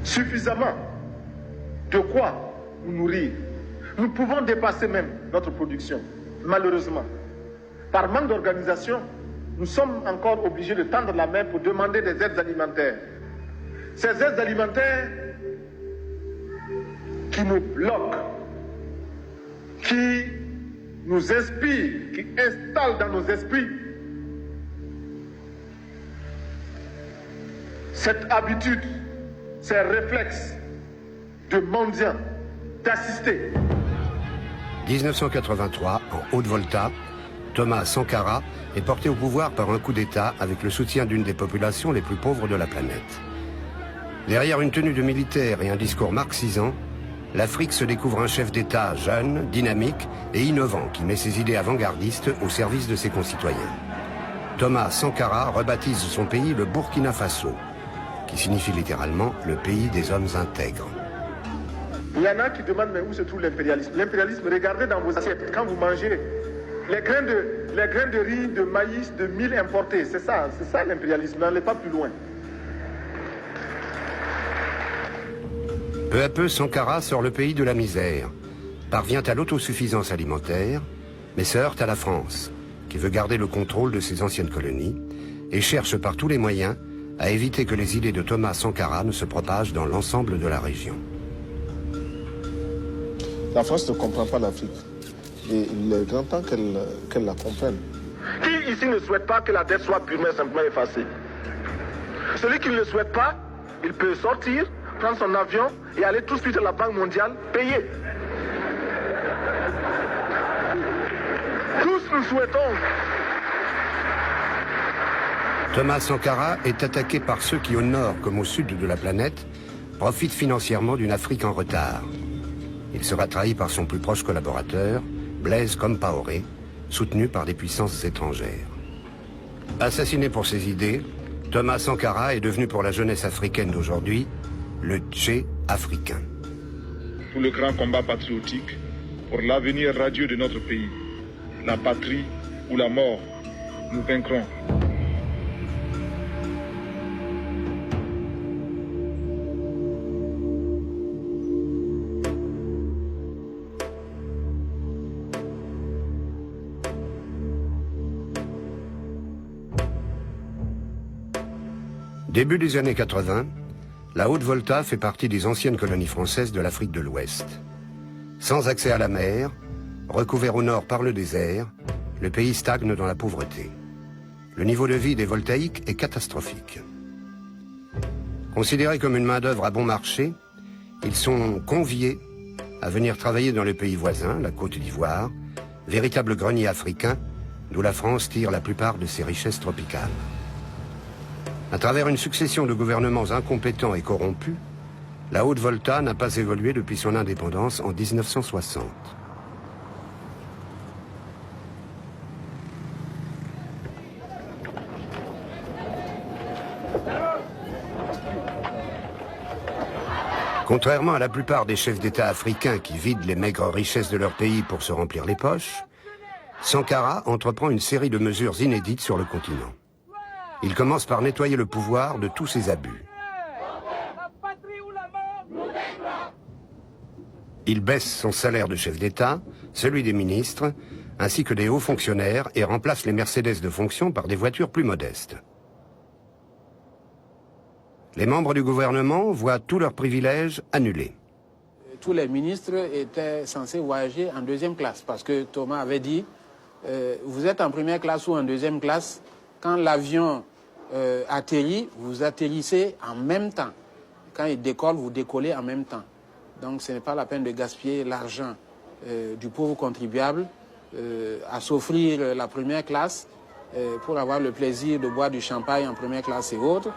suffisamment de quoi nous nourrir. Nous pouvons dépasser même notre production, malheureusement. Par manque d'organisation, nous sommes encore obligés de tendre la main pour demander des aides alimentaires. Ces aides alimentaires qui nous bloquent, qui nous inspirent, qui installent dans nos esprits cette habitude, ces réflexes de mendiants, d'assister. 1983, en Haute-Volta, Thomas Sankara est porté au pouvoir par un coup d'État avec le soutien d'une des populations les plus pauvres de la planète. Derrière une tenue de militaire et un discours marxisant, l'Afrique se découvre un chef d'État jeune, dynamique et innovant qui met ses idées avant-gardistes au service de ses concitoyens. Thomas Sankara rebaptise son pays le Burkina Faso, qui signifie littéralement le pays des hommes intègres. Il y en a qui demandent mais où se trouve l'impérialisme? L'impérialisme, regardez dans vos assiettes, quand vous mangez les grains de riz, de maïs, de mil importés, c'est ça l'impérialisme, n'allez pas plus loin. Peu à peu, Sankara sort le pays de la misère, parvient à l'autosuffisance alimentaire, mais se heurte à la France, qui veut garder le contrôle de ses anciennes colonies et cherche par tous les moyens à éviter que les idées de Thomas Sankara ne se propagent dans l'ensemble de la région. La France ne comprend pas l'Afrique. Et il est grand temps qu'elle la comprenne. Qui ici ne souhaite pas que la dette soit purement et simplement effacée? Celui qui ne le souhaite pas, il peut sortir, prendre son avion et aller tout de suite à la Banque mondiale payer. Tous nous souhaitons. Thomas Sankara est attaqué par ceux qui, au nord comme au sud de la planète, profitent financièrement d'une Afrique en retard. Il sera trahi par son plus proche collaborateur, Blaise Compaoré, soutenu par des puissances étrangères. Assassiné pour ses idées, Thomas Sankara est devenu pour la jeunesse africaine d'aujourd'hui le Tché africain. Pour le grand combat patriotique, pour l'avenir radieux de notre pays, la patrie ou la mort, nous vaincrons. Début des années 80, la Haute-Volta fait partie des anciennes colonies françaises de l'Afrique de l'Ouest. Sans accès à la mer, recouvert au nord par le désert, le pays stagne dans la pauvreté. Le niveau de vie des Voltaïques est catastrophique. Considérés comme une main-d'œuvre à bon marché, ils sont conviés à venir travailler dans les pays voisins, la Côte d'Ivoire, véritable grenier africain, d'où la France tire la plupart de ses richesses tropicales. À travers une succession de gouvernements incompétents et corrompus, la Haute-Volta n'a pas évolué depuis son indépendance en 1960. Contrairement à la plupart des chefs d'État africains qui vident les maigres richesses de leur pays pour se remplir les poches, Sankara entreprend une série de mesures inédites sur le continent. Il commence par nettoyer le pouvoir de tous ses abus. Il baisse son salaire de chef d'État, celui des ministres, ainsi que des hauts fonctionnaires et remplace les Mercedes de fonction par des voitures plus modestes. Les membres du gouvernement voient tous leurs privilèges annulés. Tous les ministres étaient censés voyager en deuxième classe parce que Thomas avait dit vous êtes en première classe ou en deuxième classe, quand l'avion atterrit, vous atterrissez en même temps. Quand il décolle, vous décollez en même temps. Donc ce n'est pas la peine de gaspiller l'argent du pauvre contribuable à s'offrir la première classe pour avoir le plaisir de boire du champagne en première classe et autres.